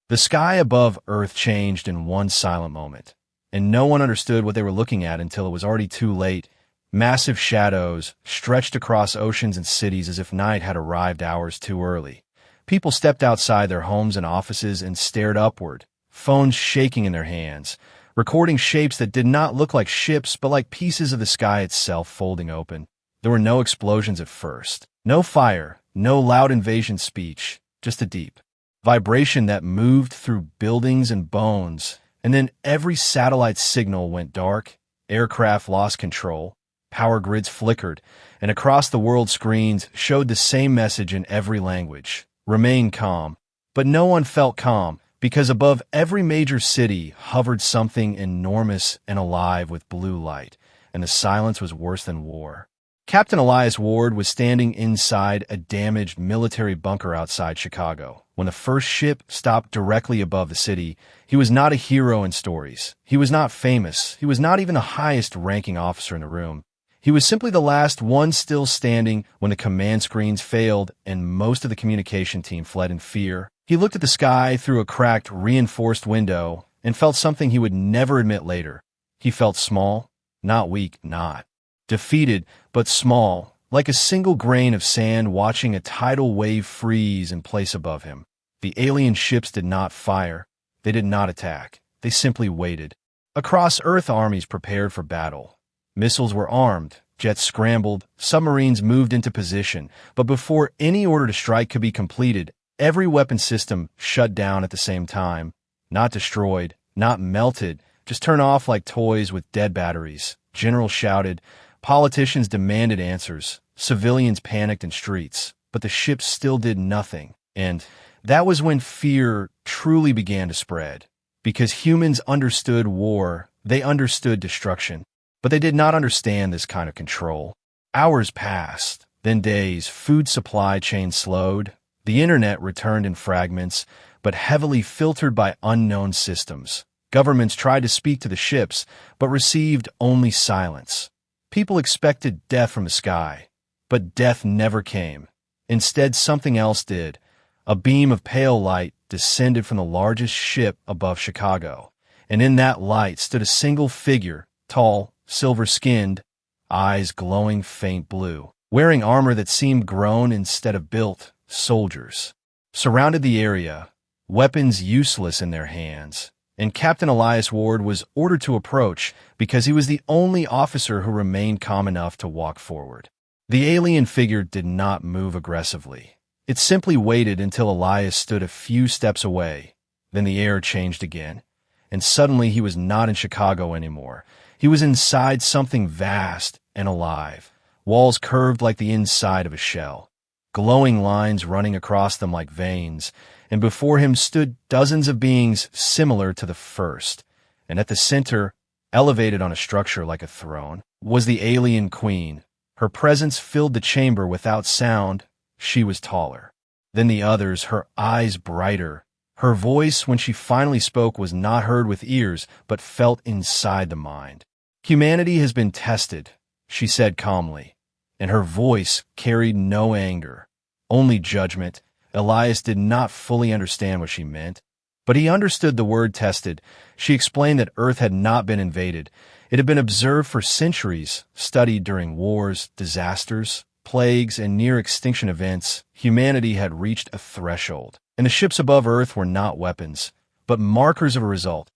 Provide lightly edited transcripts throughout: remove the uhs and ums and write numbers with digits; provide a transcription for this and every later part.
The sky above Earth changed in one silent moment, and no one understood what they were looking at until it was already too late. Massive shadows stretched across oceans and cities as if night had arrived hours too early. People stepped outside their homes and offices and stared upward, phones shaking in their hands, recording shapes that did not look like ships but like pieces of the sky itself folding open. There were no explosions at first, no fire, no loud invasion speech, just a deep vibration that moved through buildings and bones, and then every satellite signal went dark, aircraft lost control, power grids flickered, and across the world screens showed the same message in every language: remain calm. But no one felt calm, because above every major city hovered something enormous and alive with blue light, and the silence was worse than war. Captain Elias Ward was standing inside a damaged military bunker outside Chicago. When the first ship stopped directly above the city, he was not a hero in stories. He was not famous. He was not even the highest-ranking officer in the room. He was simply the last one still standing when the command screens failed and most of the communication team fled in fear. He looked at the sky through a cracked, reinforced window and felt something he would never admit later. He felt small, not weak, not defeated, but small, like a single grain of sand watching a tidal wave freeze in place above him. The alien ships did not fire. They did not attack. They simply waited. Across Earth, armies prepared for battle. Missiles were armed, jets scrambled, submarines moved into position, but before any order to strike could be completed, every weapon system shut down at the same time. Not destroyed, not melted, just turned off like toys with dead batteries. Generals shouted. Politicians demanded answers. Civilians panicked in streets. But the ships still did nothing. And that was when fear truly began to spread. Because humans understood war, they understood destruction. But they did not understand this kind of control. Hours passed, then days. Food supply chains slowed. The internet returned in fragments, but heavily filtered by unknown systems. Governments tried to speak to the ships, but received only silence. People expected death from the sky, but death never came. Instead, something else did. A beam of pale light descended from the largest ship above Chicago, and in that light stood a single figure, tall, silver-skinned, eyes glowing faint blue, wearing armor that seemed grown instead of built. Soldiers surrounded the area, weapons useless in their hands, and Captain Elias Ward was ordered to approach because he was the only officer who remained calm enough to walk forward. The alien figure did not move aggressively. It simply waited until Elias stood a few steps away. Then the air changed again, and suddenly he was not in Chicago anymore. He was inside something vast and alive, walls curved like the inside of a shell, glowing lines running across them like veins, and before him stood dozens of beings similar to the first, and at the center, elevated on a structure like a throne, was the alien queen. Her presence filled the chamber without sound. She was taller than the others, her eyes brighter. Her voice, when she finally spoke, was not heard with ears, but felt inside the mind. "Humanity has been tested," she said calmly, and her voice carried no anger, only judgment. Elias did not fully understand what she meant, but he understood the word tested. She explained that Earth had not been invaded. It had been observed for centuries, studied during wars, disasters, plagues, and near-extinction events. Humanity had reached a threshold, and the ships above Earth were not weapons, but markers of a result.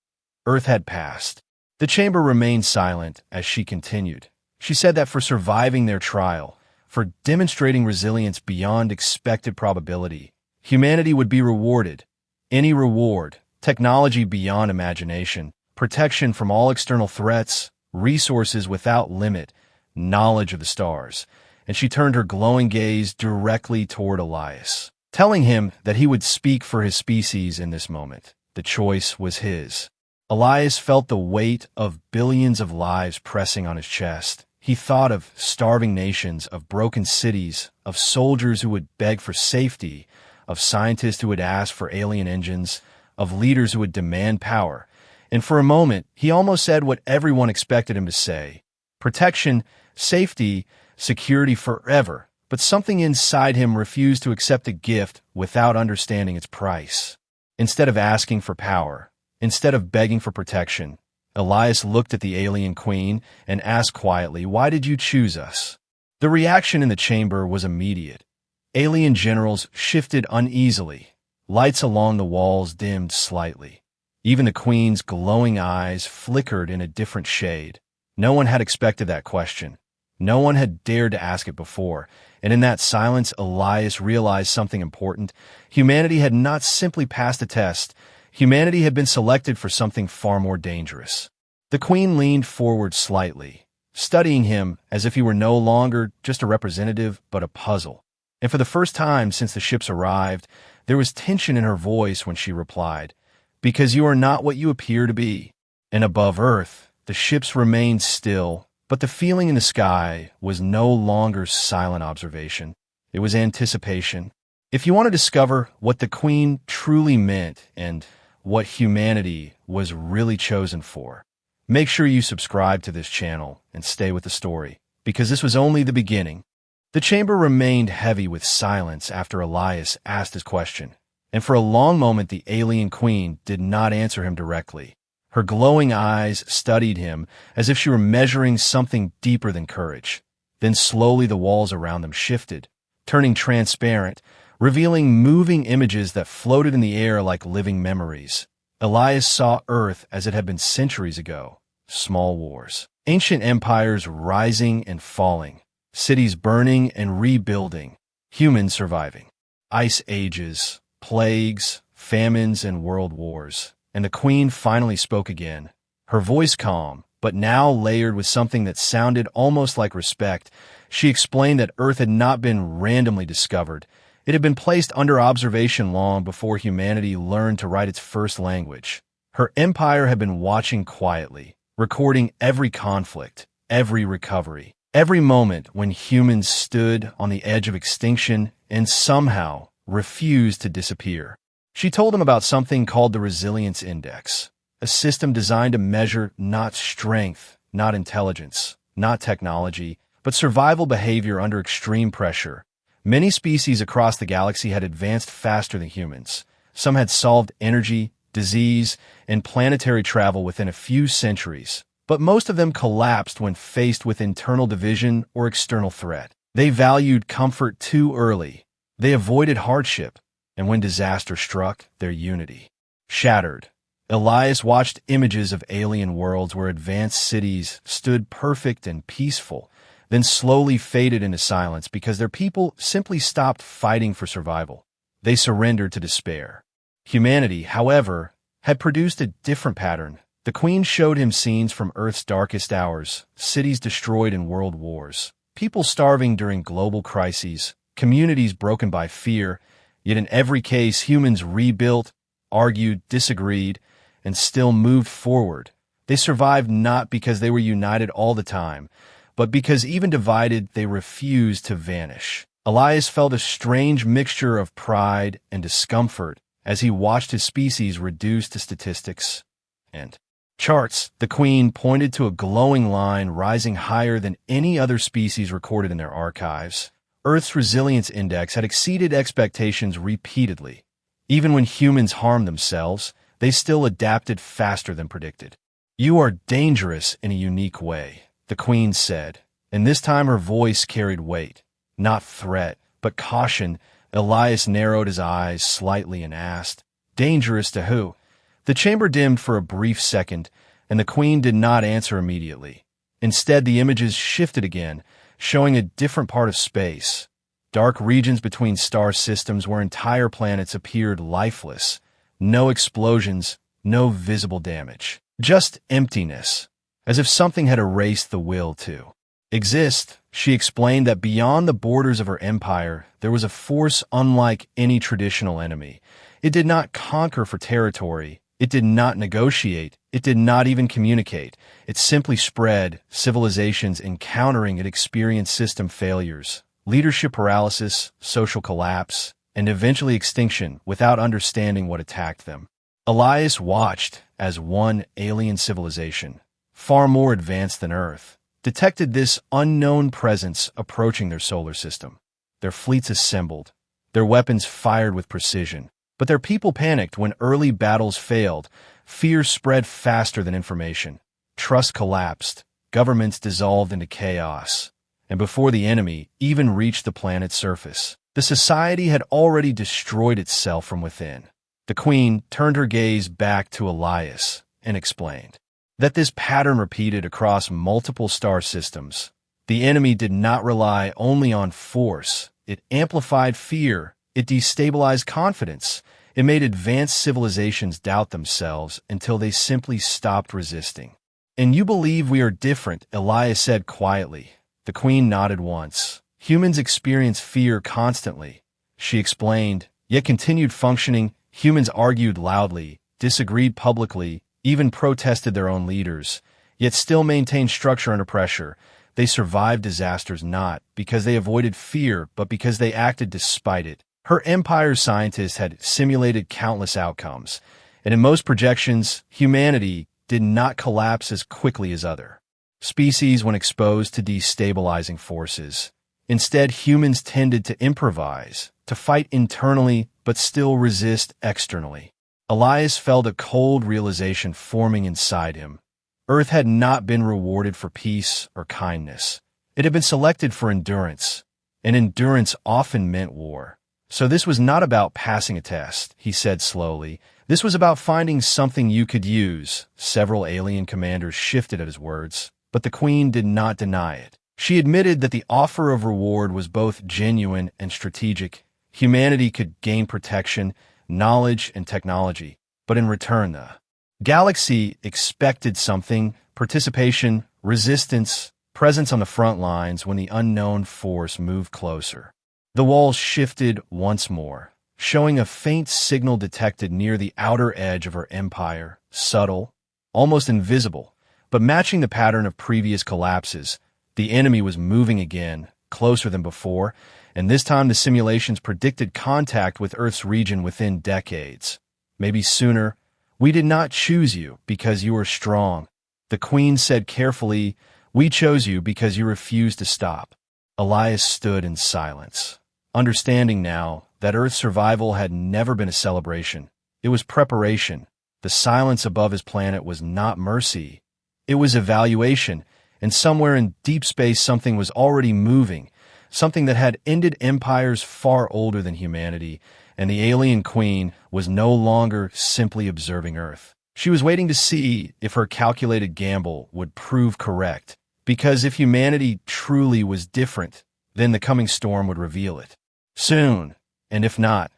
Earth had passed. The chamber remained silent as she continued. She said that for surviving their trial, for demonstrating resilience beyond expected probability, humanity would be rewarded. Any reward, technology beyond imagination, protection from all external threats, resources without limit, knowledge of the stars. And she turned her glowing gaze directly toward Elias, telling him that he would speak for his species in this moment. The choice was his. Elias felt the weight of billions of lives pressing on his chest. He thought of starving nations, of broken cities, of soldiers who would beg for safety, of scientists who would ask for alien engines, of leaders who would demand power. And for a moment, he almost said what everyone expected him to say: protection, safety, security forever. But something inside him refused to accept a gift without understanding its price. Instead of asking for power, instead of begging for protection, Elias looked at the alien queen and asked quietly, "Why did you choose us?" The reaction in the chamber was immediate. Alien generals shifted uneasily. Lights along the walls dimmed slightly. Even the queen's glowing eyes flickered in a different shade. No one had expected that question. No one had dared to ask it before, and in that silence, Elias realized something important. Humanity had not simply passed a test. Humanity had been selected for something far more dangerous. The queen leaned forward slightly, studying him as if he were no longer just a representative, but a puzzle. And for the first time since the ships arrived, there was tension in her voice when she replied, "Because you are not what you appear to be." And above Earth, the ships remained still, but the feeling in the sky was no longer silent observation. It was anticipation. If you want to discover what the Queen truly meant and what humanity was really chosen for, make sure you subscribe to this channel and stay with the story, because this was only the beginning. The chamber remained heavy with silence after Elias asked his question, and for a long moment the alien queen did not answer him directly. Her glowing eyes studied him as if she were measuring something deeper than courage. Then slowly the walls around them shifted, turning transparent, revealing moving images that floated in the air like living memories. Elias saw Earth as it had been centuries ago. Small wars, ancient empires rising and falling, cities burning and rebuilding, humans surviving, ice ages, plagues, famines, and world wars. And the queen finally spoke again, her voice calm, but now layered with something that sounded almost like respect. She explained that Earth had not been randomly discovered. It had been placed under observation long before humanity learned to write its first language. Her empire had been watching quietly, recording every conflict, every recovery, every moment when humans stood on the edge of extinction and somehow refused to disappear. She told him about something called the Resilience Index, a system designed to measure not strength, not intelligence, not technology, but survival behavior under extreme pressure. Many species across the galaxy had advanced faster than humans. Some had solved energy, disease, and planetary travel within a few centuries, but most of them collapsed when faced with internal division or external threat. They valued comfort too early. They avoided hardship. And when disaster struck, their unity shattered. Elias watched images of alien worlds where advanced cities stood perfect and peaceful, then slowly faded into silence because their people simply stopped fighting for survival. They surrendered to despair. Humanity, however, had produced a different pattern. The Queen showed him scenes from Earth's darkest hours, cities destroyed in world wars, people starving during global crises, communities broken by fear. Yet in every case, humans rebuilt, argued, disagreed, and still moved forward. They survived not because they were united all the time, but because even divided, they refused to vanish. Elias felt a strange mixture of pride and discomfort as he watched his species reduced to statistics and charts. The Queen pointed to a glowing line rising higher than any other species recorded in their archives. Earth's Resilience Index had exceeded expectations repeatedly. Even when humans harmed themselves, they still adapted faster than predicted. "You are dangerous in a unique way," the Queen said, and this time her voice carried weight. Not threat, but caution. Elias narrowed his eyes slightly and asked, "Dangerous to who?" The chamber dimmed for a brief second, and the Queen did not answer immediately. Instead, the images shifted again, showing a different part of space. Dark regions between star systems where entire planets appeared lifeless. No explosions, no visible damage. Just emptiness, as if something had erased the will to exist. She explained that beyond the borders of her empire, there was a force unlike any traditional enemy. It did not conquer for territory. It did not negotiate. It did not even communicate. It simply spread. Civilizations encountering it experienced system failures, leadership paralysis, social collapse, and eventually extinction without understanding what attacked them. Elias watched as one alien civilization, far more advanced than Earth, detected this unknown presence approaching their solar system. Their fleets assembled, their weapons fired with precision, But their people panicked when early battles failed. Fear spread faster than information. Trust collapsed. Governments dissolved into chaos. And before the enemy even reached the planet's surface, the society had already destroyed itself from within. The Queen turned her gaze back to Elias and explained that this pattern repeated across multiple star systems. The enemy did not rely only on force. It amplified fear. It destabilized confidence. It made advanced civilizations doubt themselves until they simply stopped resisting. "And you believe we are different," Elias said quietly. The Queen nodded once. "Humans experience fear constantly," she explained, yet continued functioning. Humans argued loudly, disagreed publicly, even protested their own leaders, yet still maintained structure under pressure. They survived disasters not because they avoided fear, but because they acted despite it. Her empire's scientists had simulated countless outcomes, and in most projections, humanity did not collapse as quickly as other species when exposed to destabilizing forces. Instead, humans tended to improvise, to fight internally, but still resist externally. Elias felt a cold realization forming inside him. Earth had not been rewarded for peace or kindness. It had been selected for endurance, and endurance often meant war. "So this was not about passing a test," he said slowly. "This was about finding something you could use." Several alien commanders shifted at his words, but the Queen did not deny it. She admitted that the offer of reward was both genuine and strategic. Humanity could gain protection, knowledge, and technology, but in return, the galaxy expected something: participation, resistance, presence on the front lines when the unknown force moved closer. The walls shifted once more, showing a faint signal detected near the outer edge of her empire, subtle, almost invisible, but matching the pattern of previous collapses. The enemy was moving again, closer than before, and this time the simulations predicted contact with Earth's region within decades. Maybe sooner. "We did not choose you because you were strong," the Queen said carefully. "We chose you because you refused to stop." Elias stood in silence, understanding now that Earth's survival had never been a celebration. It was preparation. The silence above his planet was not mercy. It was evaluation, and somewhere in deep space something was already moving, something that had ended empires far older than humanity, and the alien Queen was no longer simply observing Earth. She was waiting to see if her calculated gamble would prove correct, because if humanity truly was different, then the coming storm would reveal it. Soon, and if not,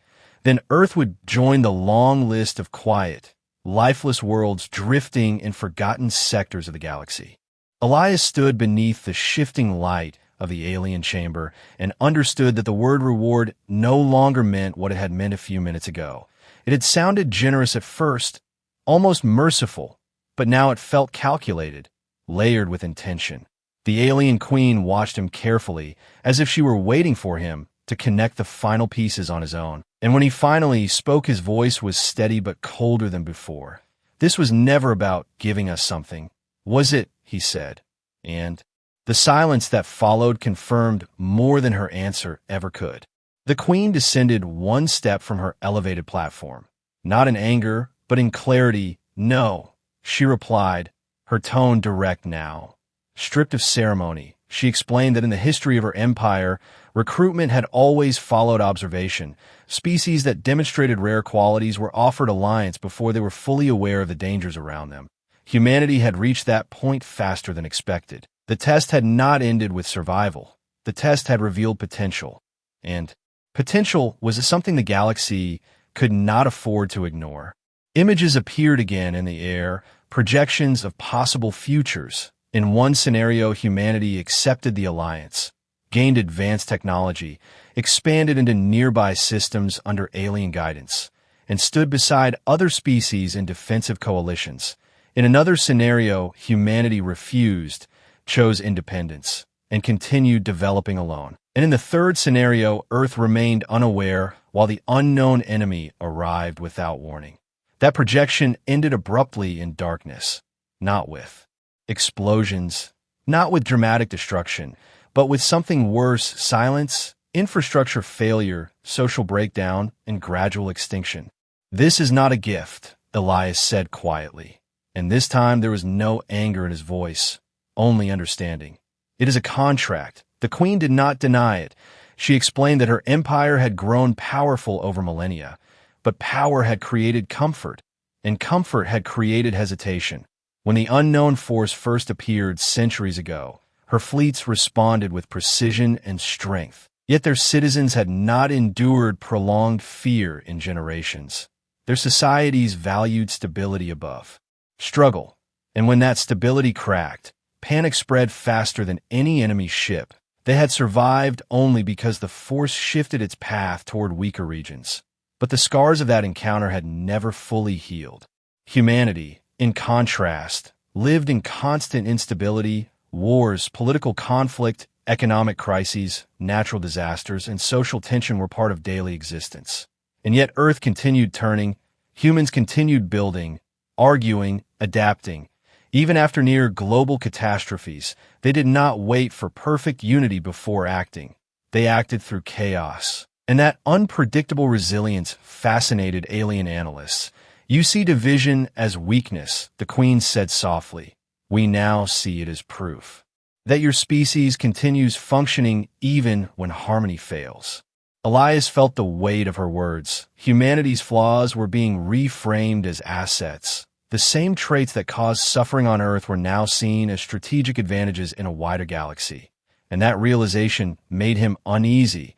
then Earth would join the long list of quiet, lifeless worlds drifting in forgotten sectors of the galaxy. Elias stood beneath the shifting light of the alien chamber and understood that the word reward no longer meant what it had meant a few minutes ago. It had sounded generous at first, almost merciful, but now it felt calculated, layered with intention. The alien Queen watched him carefully, as if she were waiting for him to connect the final pieces on his own. And when he finally spoke, his voice was steady but colder than before. "This was never about giving us something, was it?" he said. And the silence that followed confirmed more than her answer ever could. The Queen descended one step from her elevated platform. Not in anger, but in clarity. "No," she replied, her tone direct now. Stripped of ceremony, she explained that in the history of her empire, recruitment had always followed observation. Species that demonstrated rare qualities were offered alliance before they were fully aware of the dangers around them. Humanity had reached that point faster than expected. The test had not ended with survival. The test had revealed potential. And potential was something the galaxy could not afford to ignore. Images appeared again in the air, projections of possible futures. In one scenario, humanity accepted the alliance, gained advanced technology, expanded into nearby systems under alien guidance, and stood beside other species in defensive coalitions. In another scenario, humanity refused, chose independence, and continued developing alone. And in the third scenario, Earth remained unaware while the unknown enemy arrived without warning. That projection ended abruptly in darkness, not with explosions, not with dramatic destruction, but with something worse: silence, infrastructure failure, social breakdown, and gradual extinction. This is not a gift, Elias said quietly. And this time there was no anger in his voice, only understanding. It is a contract. The queen did not deny it. She explained that her empire had grown powerful over millennia, but power had created comfort, and comfort had created hesitation. When the unknown force first appeared centuries ago, her fleets responded with precision and strength. Yet their citizens had not endured prolonged fear in generations. Their societies valued stability above struggle, and when that stability cracked, panic spread faster than any enemy ship. They had survived only because the force shifted its path toward weaker regions. But the scars of that encounter had never fully healed. Humanity, in contrast, lived in constant instability, wars, political conflict, economic crises, natural disasters, and social tension were part of daily existence. And yet Earth continued turning, humans continued building, arguing, adapting. Even after near global catastrophes, they did not wait for perfect unity before acting. They acted through chaos. And that unpredictable resilience fascinated alien analysts. You see division as weakness, the Queen said softly. We now see it as proof that your species continues functioning even when harmony fails. Elias felt the weight of her words. Humanity's flaws were being reframed as assets. The same traits that caused suffering on Earth were now seen as strategic advantages in a wider galaxy. And that realization made him uneasy,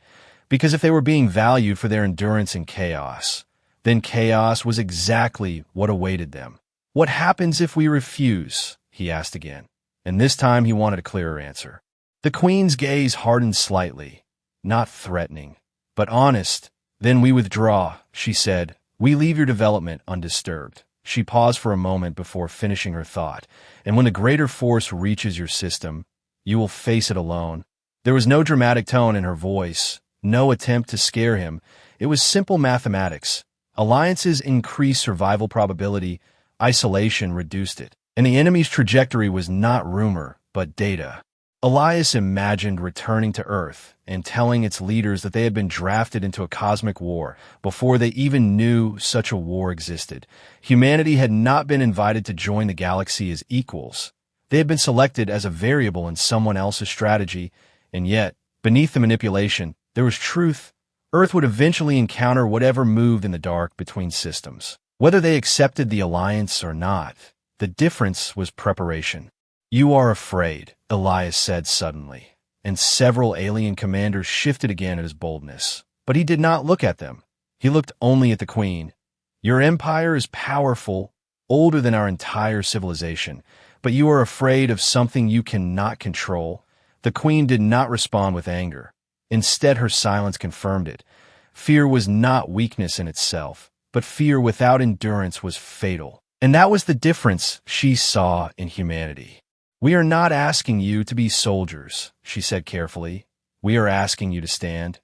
because if they were being valued for their endurance in chaos, then chaos was exactly what awaited them. What happens if we refuse? He asked again. And this time he wanted a clearer answer. The Queen's gaze hardened slightly, not threatening, but honest. Then we withdraw, she said. We leave your development undisturbed. She paused for a moment before finishing her thought. And when the greater force reaches your system, you will face it alone. There was no dramatic tone in her voice, no attempt to scare him. It was simple mathematics. Alliances increased survival probability, isolation reduced it. And the enemy's trajectory was not rumor, but data. Elias imagined returning to Earth and telling its leaders that they had been drafted into a cosmic war before they even knew such a war existed. Humanity had not been invited to join the galaxy as equals. They had been selected as a variable in someone else's strategy, and yet, beneath the manipulation, there was truth. Earth would eventually encounter whatever moved in the dark between systems. Whether they accepted the alliance or not, the difference was preparation. You are afraid, Elias said suddenly, and several alien commanders shifted again at his boldness. But he did not look at them. He looked only at the Queen. Your empire is powerful, older than our entire civilization, but you are afraid of something you cannot control. The Queen did not respond with anger. Instead, her silence confirmed it. Fear was not weakness in itself, but fear without endurance was fatal. And that was the difference she saw in humanity. We are not asking you to be soldiers, she said carefully. We are asking you to stand.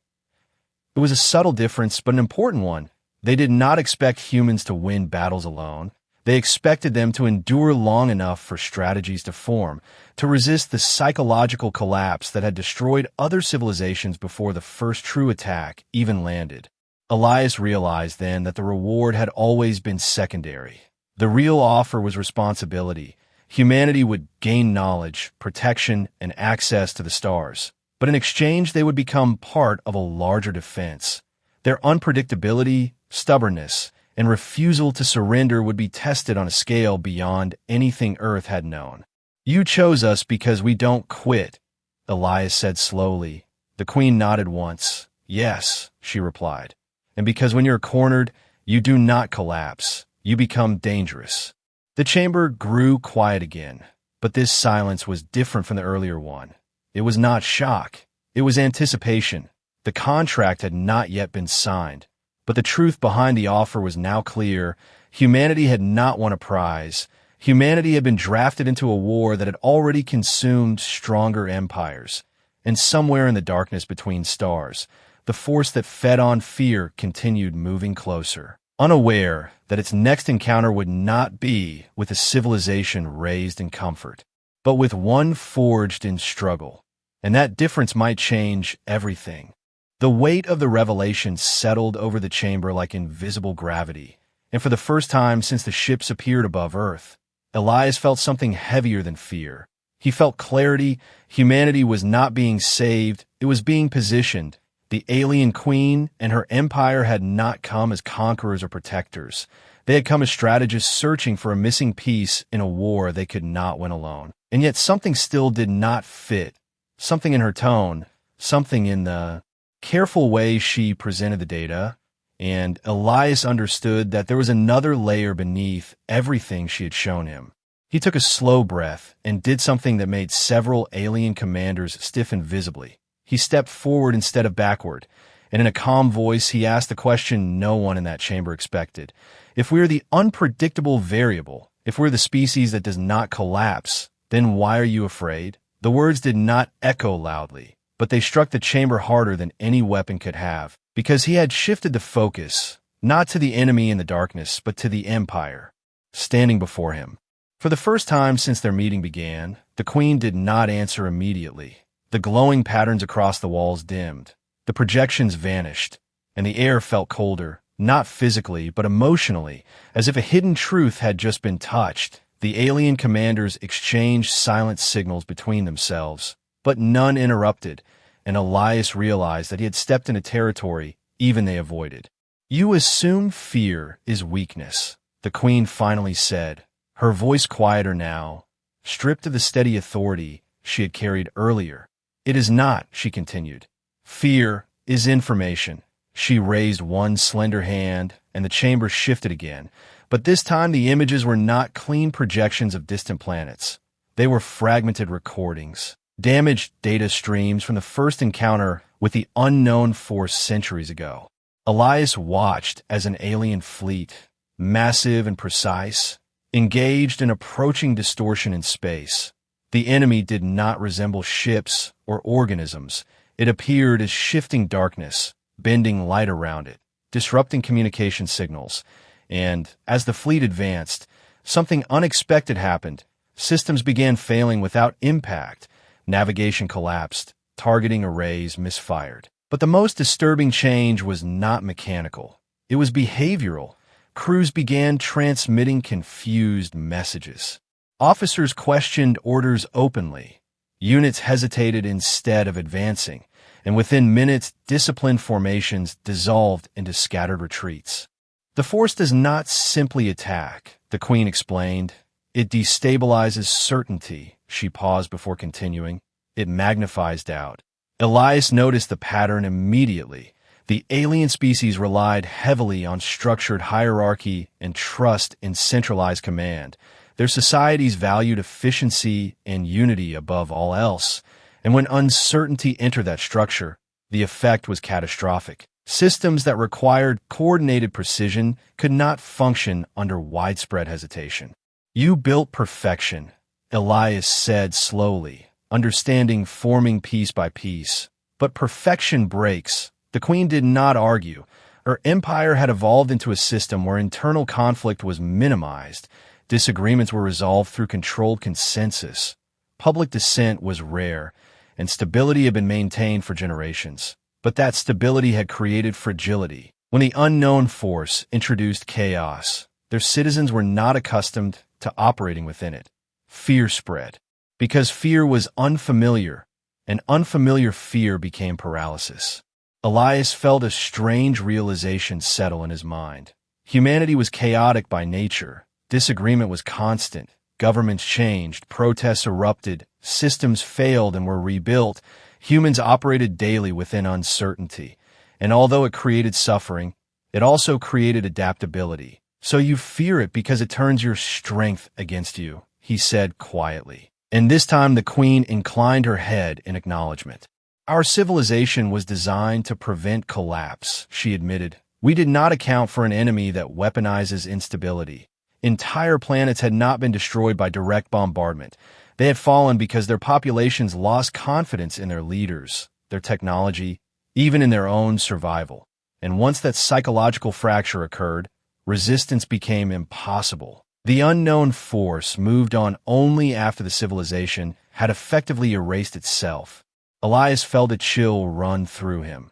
It was a subtle difference, but an important one. They did not expect humans to win battles alone. They expected them to endure long enough for strategies to form, to resist the psychological collapse that had destroyed other civilizations before the first true attack even landed. Elias realized then that the reward had always been secondary. The real offer was responsibility. Humanity would gain knowledge, protection, and access to the stars. But in exchange, they would become part of a larger defense. Their unpredictability, stubbornness, and refusal to surrender would be tested on a scale beyond anything Earth had known. You chose us because we don't quit, Elias said slowly. The Queen nodded once. Yes, she replied. And because when you're cornered, you do not collapse. You become dangerous. The chamber grew quiet again, but this silence was different from the earlier one. It was not shock. It was anticipation. The contract had not yet been signed, but the truth behind the offer was now clear. Humanity had not won a prize. Humanity had been drafted into a war that had already consumed stronger empires. And somewhere in the darkness between stars, the force that fed on fear continued moving closer, unaware that its next encounter would not be with a civilization raised in comfort, but with one forged in struggle. And that difference might change everything. The weight of the revelation settled over the chamber like invisible gravity, and for the first time since the ships appeared above Earth, Elias felt something heavier than fear. He felt clarity. Humanity was not being saved, it was being positioned. The alien queen and her empire had not come as conquerors or protectors. They had come as strategists searching for a missing piece in a war they could not win alone. And yet something still did not fit. Something in her tone, something in the careful way she presented the data, and Elias understood that there was another layer beneath everything she had shown him. He took a slow breath and did something that made several alien commanders stiffen visibly. He stepped forward instead of backward, and in a calm voice he asked the question no one in that chamber expected. If we are the unpredictable variable, if we're the species that does not collapse, then why are you afraid? The words did not echo loudly, but they struck the chamber harder than any weapon could have, because he had shifted the focus, not to the enemy in the darkness, but to the Empire, standing before him. For the first time since their meeting began, the Queen did not answer immediately. The glowing patterns across the walls dimmed, the projections vanished, and the air felt colder, not physically, but emotionally, as if a hidden truth had just been touched. The alien commanders exchanged silent signals between themselves, but none interrupted, and Elias realized that he had stepped into territory even they avoided. "You assume fear is weakness," the Queen finally said, her voice quieter now, stripped of the steady authority she had carried earlier. "It is not," she continued. "Fear is information." She raised one slender hand, and the chamber shifted again, but this time the images were not clean projections of distant planets. They were fragmented recordings, damaged data streams from the first encounter with the unknown force centuries ago. Elias watched as an alien fleet, massive and precise, engaged in approaching distortion in space. The enemy did not resemble ships or organisms. It appeared as shifting darkness, bending light around it, disrupting communication signals. And as the fleet advanced, something unexpected happened. Systems began failing without impact. Navigation collapsed. Targeting arrays misfired. But the most disturbing change was not mechanical. It was behavioral. Crews began transmitting confused messages. Officers questioned orders openly. Units hesitated instead of advancing, and within minutes, disciplined formations dissolved into scattered retreats. "The Force does not simply attack," the Queen explained. "It destabilizes certainty." She paused before continuing. "It magnifies doubt." Elias noticed the pattern immediately. The alien species relied heavily on structured hierarchy and trust in centralized command. Their societies valued efficiency and unity above all else, and when uncertainty entered that structure, the effect was catastrophic. Systems that required coordinated precision could not function under widespread hesitation. "You built perfection," Elias said slowly, understanding forming piece by piece. "But perfection breaks." The Queen did not argue. Her empire had evolved into a system where internal conflict was minimized. Disagreements were resolved through controlled consensus. Public dissent was rare, and stability had been maintained for generations. But that stability had created fragility. When the unknown force introduced chaos, their citizens were not accustomed to operating within it. Fear spread. Because fear was unfamiliar, and unfamiliar fear became paralysis. Elias felt a strange realization settle in his mind. Humanity was chaotic by nature. Disagreement was constant. Governments changed. Protests erupted. Systems failed and were rebuilt. Humans operated daily within uncertainty. And although it created suffering, it also created adaptability. "So you fear it because it turns your strength against you," he said quietly. And this time the Queen inclined her head in acknowledgement. "Our civilization was designed to prevent collapse," she admitted. "We did not account for an enemy that weaponizes instability. Entire planets had not been destroyed by direct bombardment. They had fallen because their populations lost confidence in their leaders, their technology, even in their own survival. And once that psychological fracture occurred, resistance became impossible. The unknown force moved on only after the civilization had effectively erased itself." Elias felt a chill run through him.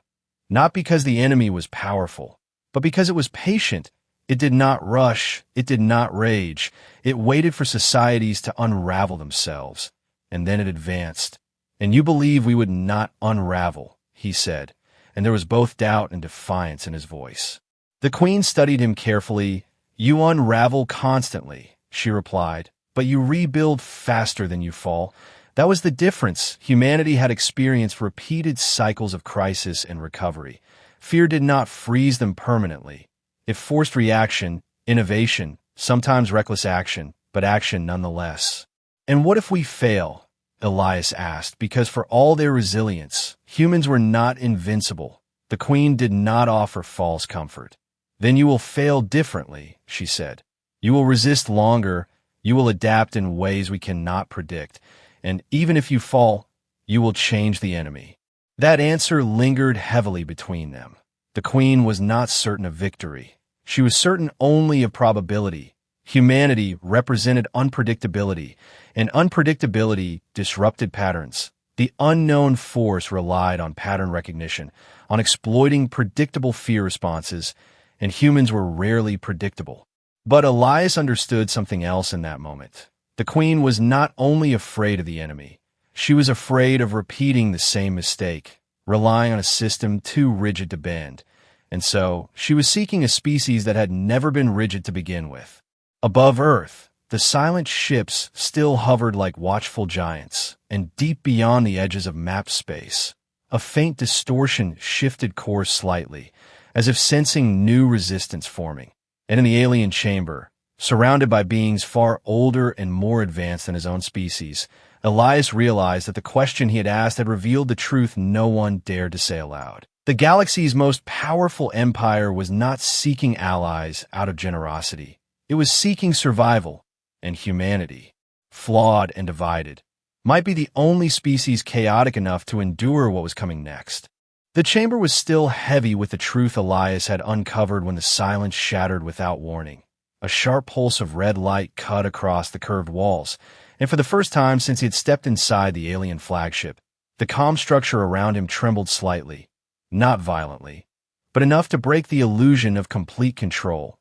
Not because the enemy was powerful, but because it was patient. It did not rush, it did not rage. It waited for societies to unravel themselves, and then it advanced. "And you believe we would not unravel," he said, and there was both doubt and defiance in his voice. The queen studied him carefully. "You unravel constantly," she replied, "but you rebuild faster than you fall." That was the difference. Humanity had experienced repeated cycles of crisis and recovery. Fear did not freeze them permanently. It forced reaction, innovation, sometimes reckless action, but action nonetheless. "And what if we fail?" Elias asked, because for all their resilience, humans were not invincible. The queen did not offer false comfort. "Then you will fail differently," she said. "You will resist longer, you will adapt in ways we cannot predict, and even if you fall, you will change the enemy." That answer lingered heavily between them. The queen was not certain of victory. She was certain only of probability. Humanity represented unpredictability, and unpredictability disrupted patterns. The unknown force relied on pattern recognition, on exploiting predictable fear responses, and humans were rarely predictable. But Elias understood something else in that moment. The queen was not only afraid of the enemy, she was afraid of repeating the same mistake, relying on a system too rigid to bend. And so, she was seeking a species that had never been rigid to begin with. Above Earth, the silent ships still hovered like watchful giants, and deep beyond the edges of mapped space, a faint distortion shifted course slightly, as if sensing new resistance forming. And in the alien chamber, surrounded by beings far older and more advanced than his own species, Elias realized that the question he had asked had revealed the truth no one dared to say aloud. The galaxy's most powerful empire was not seeking allies out of generosity. It was seeking survival, and humanity, flawed and divided, might be the only species chaotic enough to endure what was coming next. The chamber was still heavy with the truth Elias had uncovered when the silence shattered without warning. A sharp pulse of red light cut across the curved walls, and for the first time since he had stepped inside the alien flagship, the comm structure around him trembled slightly, not violently, but enough to break the illusion of complete control.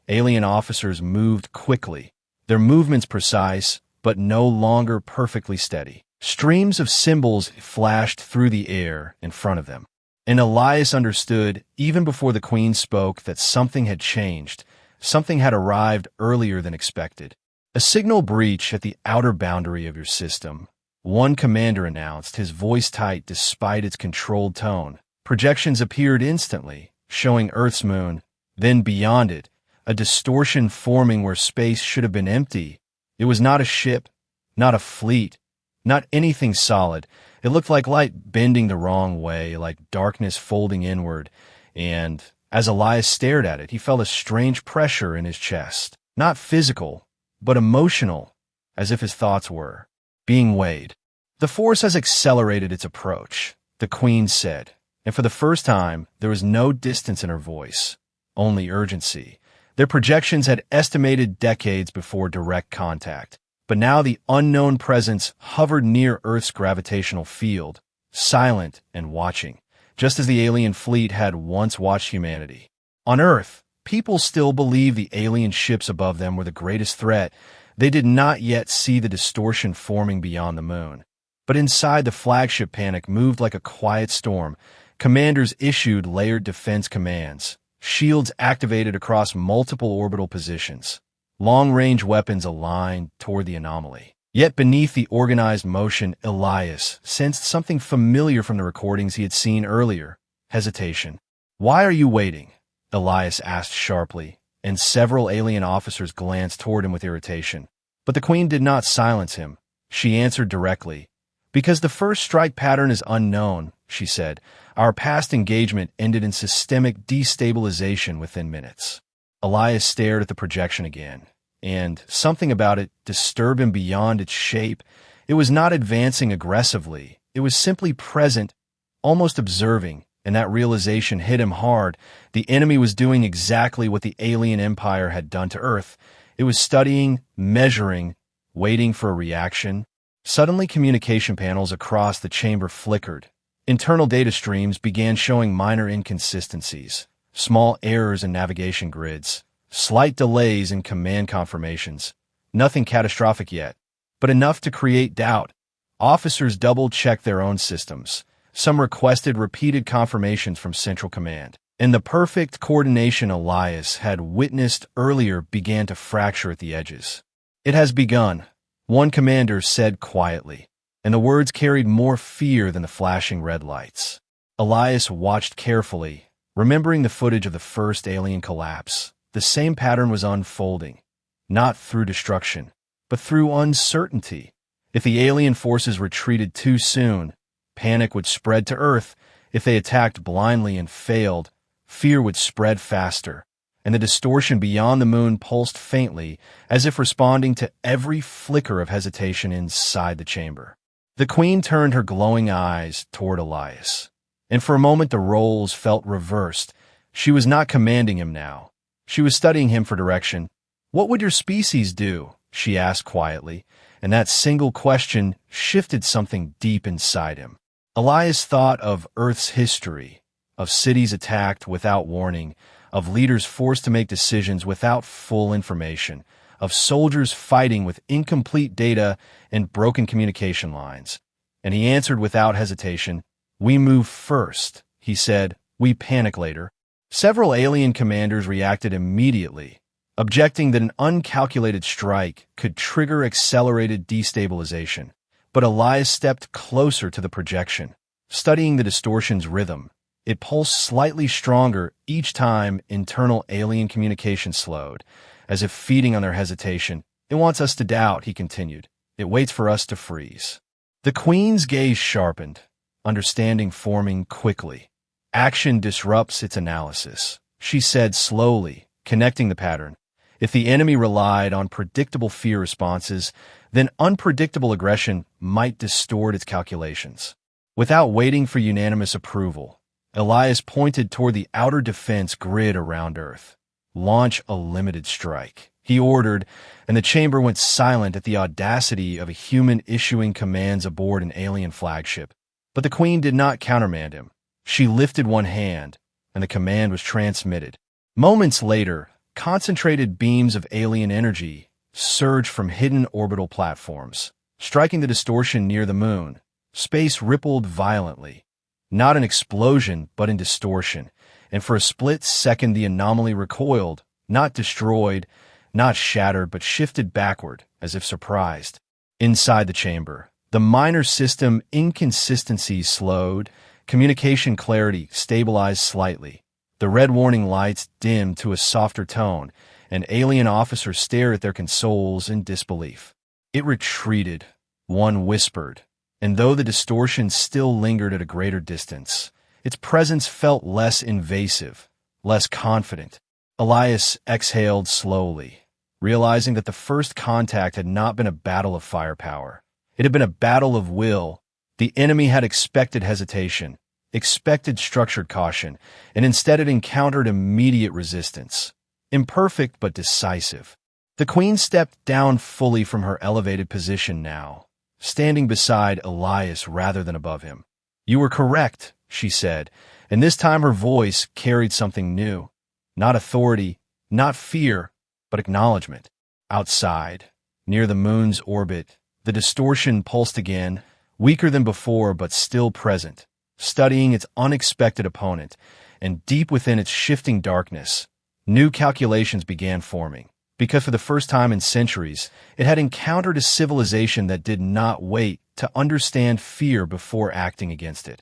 Alien officers moved quickly, their movements precise, but no longer perfectly steady. Streams of symbols flashed through the air in front of them, and Elias understood, even before the queen spoke, that something had changed. Something had arrived earlier than expected. "A signal breach at the outer boundary of your system," one commander announced, his voice tight despite its controlled tone. Projections appeared instantly, showing Earth's moon. Then beyond it, a distortion forming where space should have been empty. It was not a ship, not a fleet, not anything solid. It looked like light bending the wrong way, like darkness folding inward, and as Elias stared at it, he felt a strange pressure in his chest. Not physical, but emotional, as if his thoughts were being weighed. "The force has accelerated its approach," the queen said, and for the first time, there was no distance in her voice, only urgency. Their projections had estimated decades before direct contact, but now the unknown presence hovered near Earth's gravitational field, silent and watching, just as the alien fleet had once watched humanity. On Earth, people still believed the alien ships above them were the greatest threat. They did not yet see the distortion forming beyond the moon. But inside, the flagship panic moved like a quiet storm. Commanders issued layered defense commands, shields activated across multiple orbital positions, long-range weapons aligned toward the anomaly. Yet beneath the organized motion, Elias sensed something familiar from the recordings he had seen earlier: hesitation. "Why are you waiting?" Elias asked sharply, and several alien officers glanced toward him with irritation. But the queen did not silence him. She answered directly. "Because the first strike pattern is unknown," she said. "Our past engagement ended in systemic destabilization within minutes." Elias stared at the projection again, and something about it disturbed him beyond its shape. It was not advancing aggressively. It was simply present, almost observing, and that realization hit him hard. The enemy was doing exactly what the alien empire had done to Earth. It was studying, measuring, waiting for a reaction. Suddenly, communication panels across the chamber flickered, Internal data streams began showing minor inconsistencies, small errors in navigation grids, slight delays in command confirmations. Nothing catastrophic yet, but enough to create doubt. Officers double-checked their own systems. Some requested repeated confirmations from Central Command. And the perfect coordination Elias had witnessed earlier began to fracture at the edges. "It has begun," one commander said quietly, and the words carried more fear than the flashing red lights. Elias watched carefully, remembering the footage of the first alien collapse. The same pattern was unfolding, not through destruction, but through uncertainty. If the alien forces retreated too soon, panic would spread to Earth. If they attacked blindly and failed, fear would spread faster, and the distortion beyond the moon pulsed faintly, as if responding to every flicker of hesitation inside the chamber. The Queen turned her glowing eyes toward Elias, and for a moment the roles felt reversed. She was not commanding him now. She was studying him for direction. "What would your species do?" she asked quietly, and that single question shifted something deep inside him. Elias thought of Earth's history, of cities attacked without warning, of leaders forced to make decisions without full information, of soldiers fighting with incomplete data and broken communication lines. And he answered without hesitation, "We move first," he said. "We panic later." Several alien commanders reacted immediately, objecting that an uncalculated strike could trigger accelerated destabilization. But Elias stepped closer to the projection, studying the distortion's rhythm. It pulsed slightly stronger each time internal alien communication slowed, as if feeding on their hesitation. "It wants us to doubt," he continued. "It waits for us to freeze." The Queen's gaze sharpened, understanding forming quickly. "Action disrupts its analysis," she said slowly, connecting the pattern. If the enemy relied on predictable fear responses, then unpredictable aggression might distort its calculations. Without waiting for unanimous approval, Elias pointed toward the outer defense grid around Earth. "Launch a limited strike," he ordered, and the chamber went silent at the audacity of a human issuing commands aboard an alien flagship. But the Queen did not countermand him. She lifted one hand, and the command was transmitted. Moments later, concentrated beams of alien energy surged from hidden orbital platforms, striking the distortion near the moon. Space rippled violently. Not an explosion, but in distortion, and for a split second the anomaly recoiled, not destroyed, not shattered, but shifted backward, as if surprised. Inside the chamber, the minor system inconsistencies slowed, communication clarity stabilized slightly. The red warning lights dimmed to a softer tone, and alien officers stared at their consoles in disbelief. "It retreated," one whispered, and though the distortion still lingered at a greater distance, its presence felt less invasive, less confident. Elias exhaled slowly, realizing that the first contact had not been a battle of firepower. It had been a battle of will. The enemy had expected hesitation, expected structured caution, and instead it encountered immediate resistance. Imperfect but decisive. The Queen stepped down fully from her elevated position now, standing beside Elias rather than above him. "You were correct," she said, and this time her voice carried something new. Not authority, not fear, but acknowledgement. Outside, near the moon's orbit, the distortion pulsed again, weaker than before but still present, studying its unexpected opponent, and deep within its shifting darkness, new calculations began forming. Because for the first time in centuries, it had encountered a civilization that did not wait to understand fear before acting against it,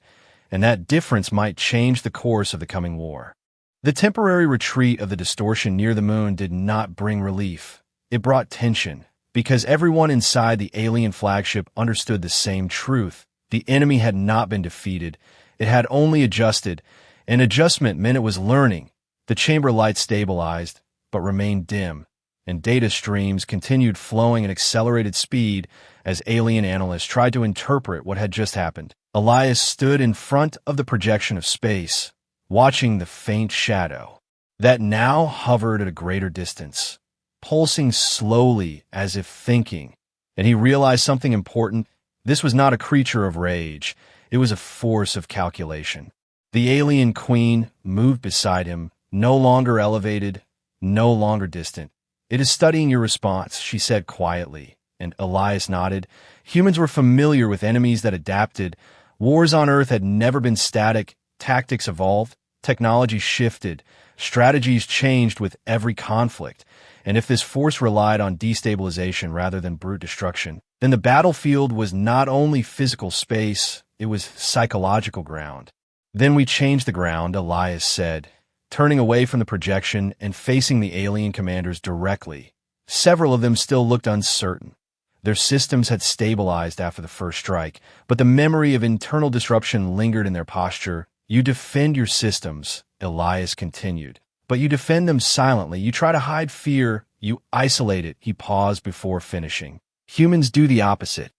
and that difference might change the course of the coming war. The temporary retreat of the distortion near the moon did not bring relief. It brought tension, because everyone inside the alien flagship understood the same truth. The enemy had not been defeated. It had only adjusted, and adjustment meant it was learning. The chamber lights stabilized, but remained dim, and data streams continued flowing at accelerated speed as alien analysts tried to interpret what had just happened. Elias stood in front of the projection of space, watching the faint shadow that now hovered at a greater distance, pulsing slowly as if thinking, and he realized something important. This was not a creature of rage. It was a force of calculation. The alien queen moved beside him, no longer elevated, no longer distant. "It is studying your response," she said quietly, and Elias nodded. Humans were familiar with enemies that adapted. Wars on Earth had never been static. Tactics evolved, technology shifted, strategies changed with every conflict. And if this force relied on destabilization rather than brute destruction, then the battlefield was not only physical space, it was psychological ground. "Then we changed the ground," Elias said, turning away from the projection and facing the alien commanders directly. Several of them still looked uncertain. Their systems had stabilized after the first strike, but the memory of internal disruption lingered in their posture. "You defend your systems," Elias continued, "but you defend them silently. You try to hide fear. You isolate it." He paused before finishing. "Humans do the opposite."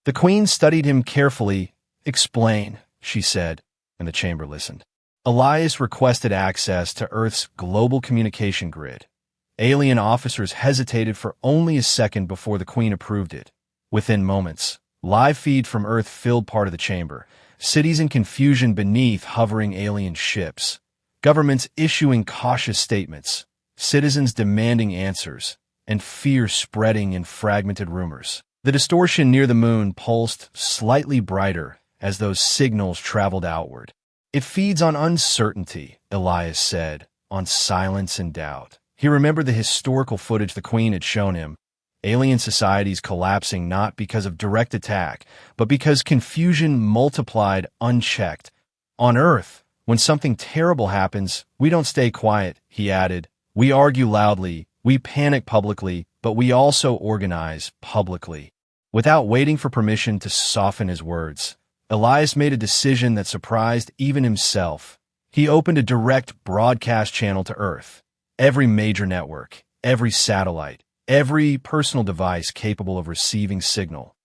The queen studied him carefully. "Explain," she said, and the chamber listened. Elias requested access to Earth's global communication grid. Alien officers hesitated for only a second before the queen approved it. Within moments, live feed from Earth filled part of the chamber. Cities in confusion beneath hovering alien ships. Governments issuing cautious statements. Citizens demanding answers. And fear spreading in fragmented rumors. The distortion near the moon pulsed slightly brighter as those signals traveled outward. "It feeds on uncertainty," Elias said, "on silence and doubt." He remembered the historical footage the queen had shown him. Alien societies collapsing not because of direct attack, but because confusion multiplied unchecked. "On Earth, when something terrible happens, we don't stay quiet," he added. "We argue loudly, we panic publicly, but we also organize publicly." Without waiting for permission to soften his words, Elias made a decision that surprised even himself. He opened a direct broadcast channel to Earth. Every major network, every satellite, every personal device capable of receiving signal.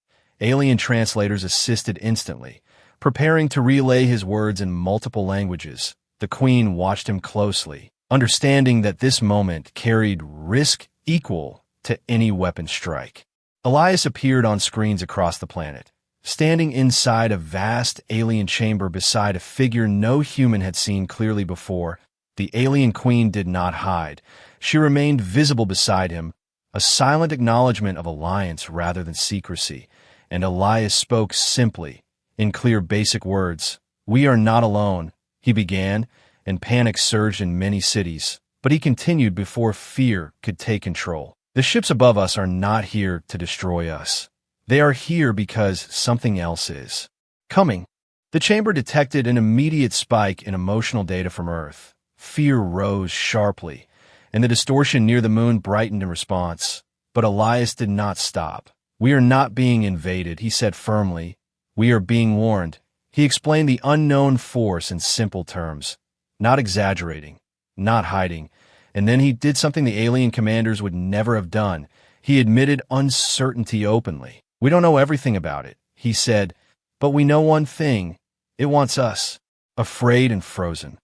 Alien translators assisted instantly, preparing to relay his words in multiple languages. The queen watched him closely, understanding that this moment carried risk equal to any weapon strike. Elias appeared on screens across the planet, standing inside a vast alien chamber beside a figure no human had seen clearly before. The alien queen did not hide. She remained visible beside him, a silent acknowledgement of alliance rather than secrecy. And Elias spoke simply, in clear basic words. "We are not alone," he began, and panic surged in many cities. But he continued before fear could take control. "The ships above us are not here to destroy us. They are here because something else is coming." The chamber detected an immediate spike in emotional data from Earth. Fear rose sharply, and the distortion near the moon brightened in response. But Elias did not stop. "We are not being invaded," he said firmly. "We are being warned." He explained the unknown force in simple terms, not exaggerating, not hiding. And then he did something the alien commanders would never have done. He admitted uncertainty openly. "We don't know everything about it," he said, "but we know one thing. It wants us." Afraid and frozen.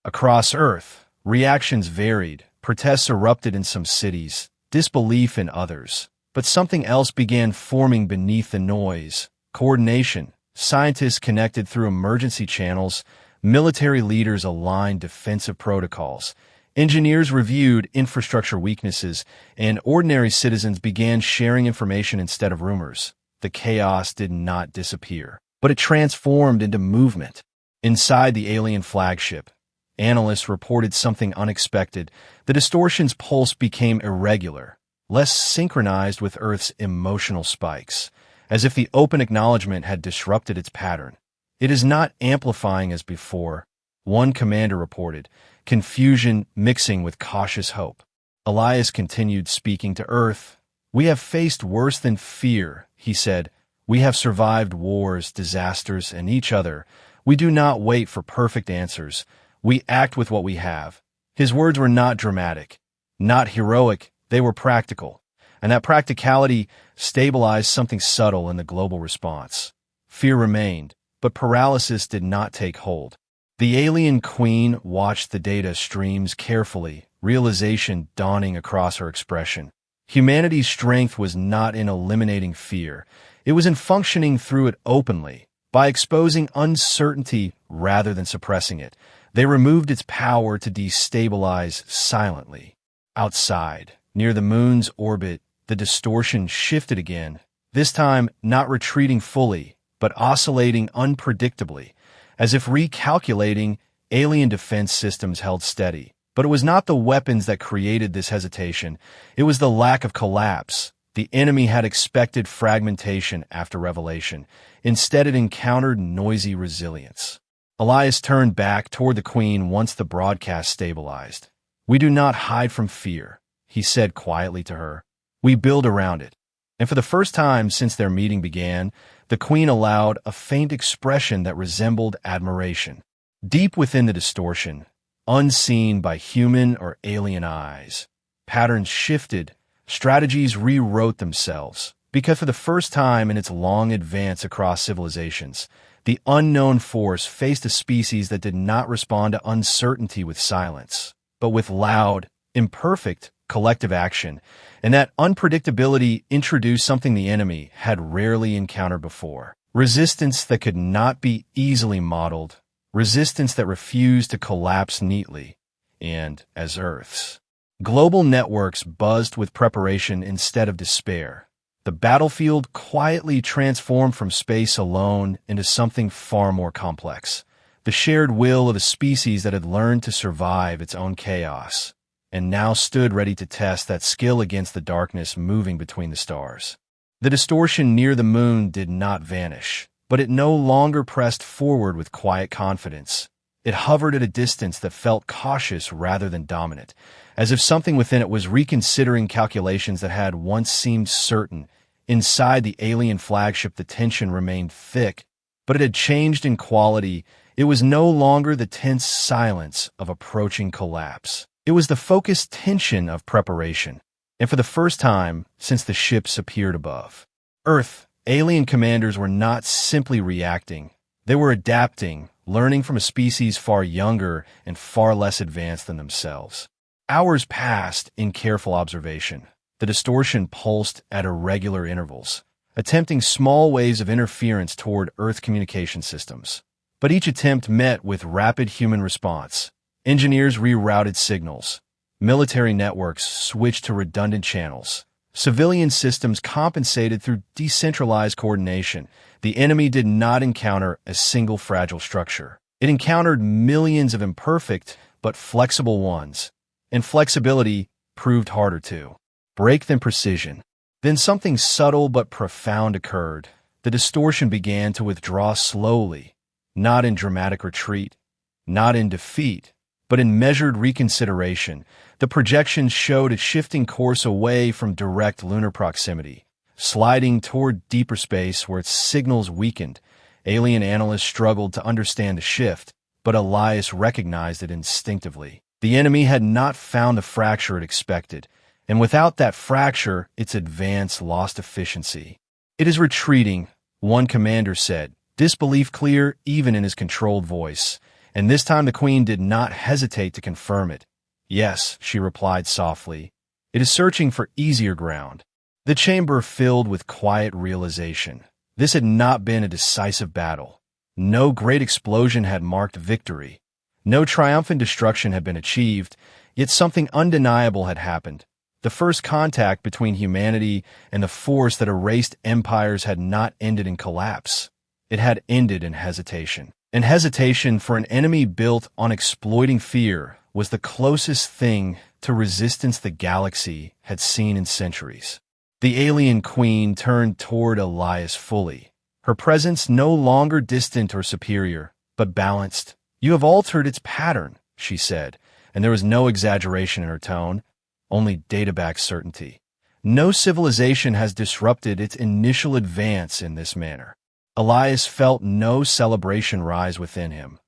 Across Earth, reactions varied. Protests erupted in some cities, disbelief in others. But something else began forming beneath the noise. Coordination. Scientists connected through emergency channels. Military leaders aligned defensive protocols. Engineers reviewed infrastructure weaknesses, and ordinary citizens began sharing information instead of rumors. The chaos did not disappear, but it transformed into movement. Inside the alien flagship, analysts reported something unexpected. The distortion's pulse became irregular, less synchronized with Earth's emotional spikes, as if the open acknowledgement had disrupted its pattern. "It is not amplifying as before," one commander reported, confusion mixing with cautious hope. Elias continued speaking to Earth. "We have faced worse than fear," he said. "We have survived wars, disasters, and each other. We do not wait for perfect answers. We act with what we have." His words were not dramatic, not heroic, they were practical. And that practicality stabilized something subtle in the global response. Fear remained, but paralysis did not take hold. The alien queen watched the data streams carefully, realization dawning across her expression. Humanity's strength was not in eliminating fear. It was in functioning through it openly. By exposing uncertainty rather than suppressing it, they removed its power to destabilize silently. Outside, near the moon's orbit, the distortion shifted again, this time not retreating fully, but oscillating unpredictably, as if recalculating. Alien defense systems held steady. But it was not the weapons that created this hesitation. It was the lack of collapse. The enemy had expected fragmentation after revelation. Instead, it encountered noisy resilience. Elias turned back toward the Queen once the broadcast stabilized. "We do not hide from fear," he said quietly to her. "We build around it." And for the first time since their meeting began, the Queen allowed a faint expression that resembled admiration. Deep within the distortion, unseen by human or alien eyes, patterns shifted, strategies rewrote themselves, because for the first time in its long advance across civilizations, the unknown force faced a species that did not respond to uncertainty with silence, but with loud, imperfect, collective action, and that unpredictability introduced something the enemy had rarely encountered before. Resistance that could not be easily modeled, resistance that refused to collapse neatly, and, as Earth's global networks buzzed with preparation instead of despair, the battlefield quietly transformed from space alone into something far more complex, the shared will of a species that had learned to survive its own chaos, and now stood ready to test that skill against the darkness moving between the stars. The distortion near the moon did not vanish, but it no longer pressed forward with quiet confidence. It hovered at a distance that felt cautious rather than dominant, as if something within it was reconsidering calculations that had once seemed certain. Inside the alien flagship, the tension remained thick, but it had changed in quality. It was no longer the tense silence of approaching collapse. It was the focused tension of preparation, and for the first time since the ships appeared above Earth, alien commanders were not simply reacting. They were adapting, learning from a species far younger and far less advanced than themselves. Hours passed in careful observation. The distortion pulsed at irregular intervals, attempting small waves of interference toward Earth communication systems. But each attempt met with rapid human response. Engineers rerouted signals. Military networks switched to redundant channels. Civilian systems compensated through decentralized coordination. The enemy did not encounter a single fragile structure. It encountered millions of imperfect but flexible ones, and flexibility proved harder to break than precision. Then something subtle but profound occurred. The distortion began to withdraw slowly, not in dramatic retreat, not in defeat, but in measured reconsideration. The projections showed a shifting course away from direct lunar proximity, sliding toward deeper space where its signals weakened. Alien analysts struggled to understand the shift, but Elias recognized it instinctively. The enemy had not found the fracture it expected, and without that fracture, its advance lost efficiency. "It is retreating," one commander said, disbelief clear even in his controlled voice, and this time the Queen did not hesitate to confirm it. "Yes," she replied softly. "It is searching for easier ground." The chamber filled with quiet realization. This had not been a decisive battle. No great explosion had marked victory. No triumphant destruction had been achieved, yet something undeniable had happened. The first contact between humanity and the force that erased empires had not ended in collapse. It had ended in hesitation. And hesitation for an enemy built on exploiting fear was the closest thing to resistance the galaxy had seen in centuries. The alien Queen turned toward Elias fully, her presence no longer distant or superior, but balanced. "You have altered its pattern," she said, and there was no exaggeration in her tone, only data-backed certainty. "No civilization has disrupted its initial advance in this manner." Elias felt no celebration rise within him,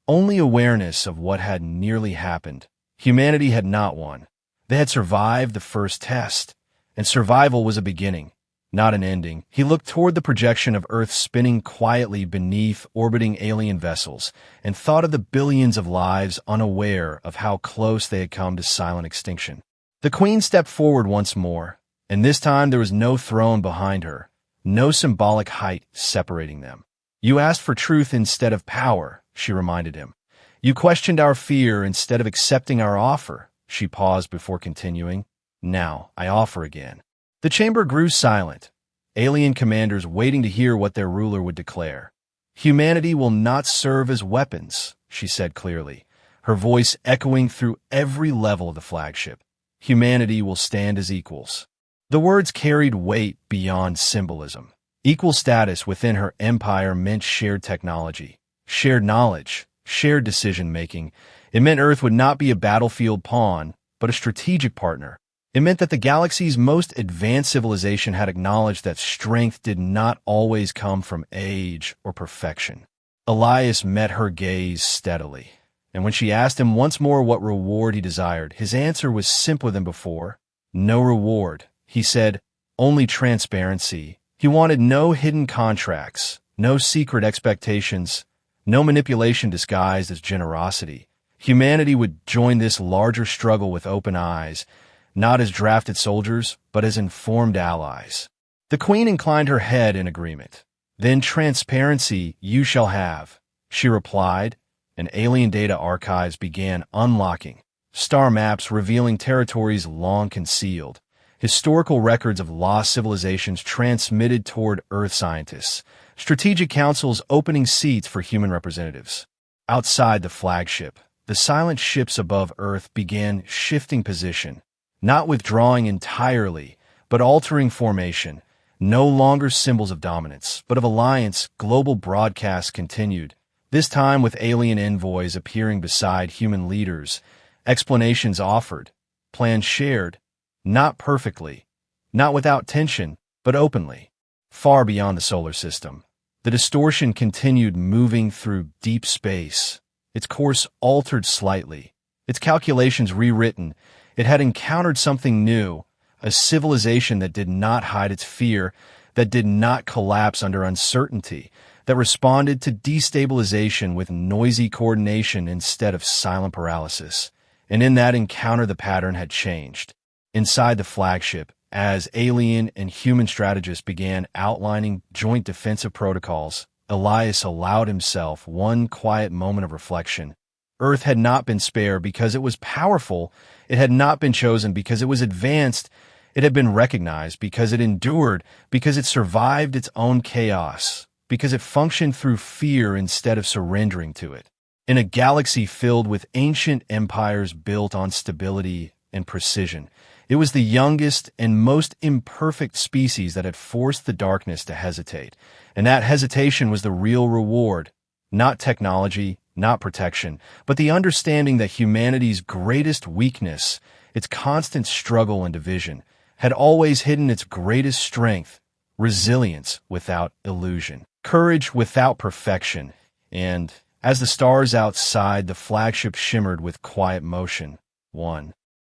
only awareness of what had nearly happened. Humanity had not won. They had survived the first test, and survival was a beginning, not an ending. He looked toward the projection of Earth spinning quietly beneath orbiting alien vessels, and thought of the billions of lives unaware of how close they had come to silent extinction. The Queen stepped forward once more, and this time there was no throne behind her, no symbolic height separating them. You asked for truth instead of power, she reminded him. You questioned our fear instead of accepting our offer. She paused before continuing. Now, I offer again. The chamber grew silent, alien commanders waiting to hear what their ruler would declare. Humanity will not serve as weapons, she said clearly, her voice echoing through every level of the flagship. Humanity will stand as equals. The words carried weight beyond symbolism. Equal status within her empire meant shared technology, shared knowledge, shared decision-making. It meant Earth would not be a battlefield pawn, but a strategic partner. It meant that the galaxy's most advanced civilization had acknowledged that strength did not always come from age or perfection. Elias met her gaze steadily, and when she asked him once more what reward he desired, his answer was simpler than before. No reward, he said, only transparency. He wanted no hidden contracts, no secret expectations, no manipulation disguised as generosity. Humanity would join this larger struggle with open eyes, not as drafted soldiers, but as informed allies. The queen inclined her head in agreement. Then transparency you shall have, she replied, and alien data archives began unlocking. Star maps revealing territories long concealed. Historical records of lost civilizations transmitted toward Earth scientists. Strategic councils opening seats for human representatives. Outside the flagship, the silent ships above Earth began shifting position. Not withdrawing entirely, but altering formation. No longer symbols of dominance, but of alliance. Global broadcasts continued, this time with alien envoys appearing beside human leaders. Explanations offered, plans shared, not perfectly, not without tension, but openly. Far beyond the solar system, the distortion continued moving through deep space. Its course altered slightly, its calculations rewritten. It had encountered something new, a civilization that did not hide its fear, that did not collapse under uncertainty, that responded to destabilization with noisy coordination instead of silent paralysis. And in that encounter, the pattern had changed. Inside the flagship, as alien and human strategists began outlining joint defensive protocols, Elias allowed himself one quiet moment of reflection. Earth had not been spared because it was powerful. It had not been chosen because it was advanced. It had been recognized because it endured, because it survived its own chaos, because it functioned through fear instead of surrendering to it. In a galaxy filled with ancient empires built on stability and precision, it was the youngest and most imperfect species that had forced the darkness to hesitate. And that hesitation was the real reward. Not technology, not protection, but the understanding that humanity's greatest weakness, its constant struggle and division, had always hidden its greatest strength, resilience without illusion, courage without perfection. And as the stars outside the flagship shimmered with quiet motion,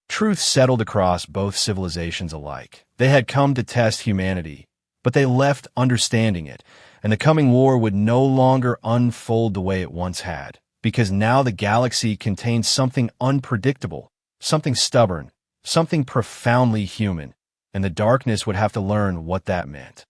truth settled across both civilizations alike. They had come to test humanity, but they left understanding it, and the coming war would no longer unfold the way it once had, because now the galaxy contained something unpredictable, something stubborn, something profoundly human, and the darkness would have to learn what that meant.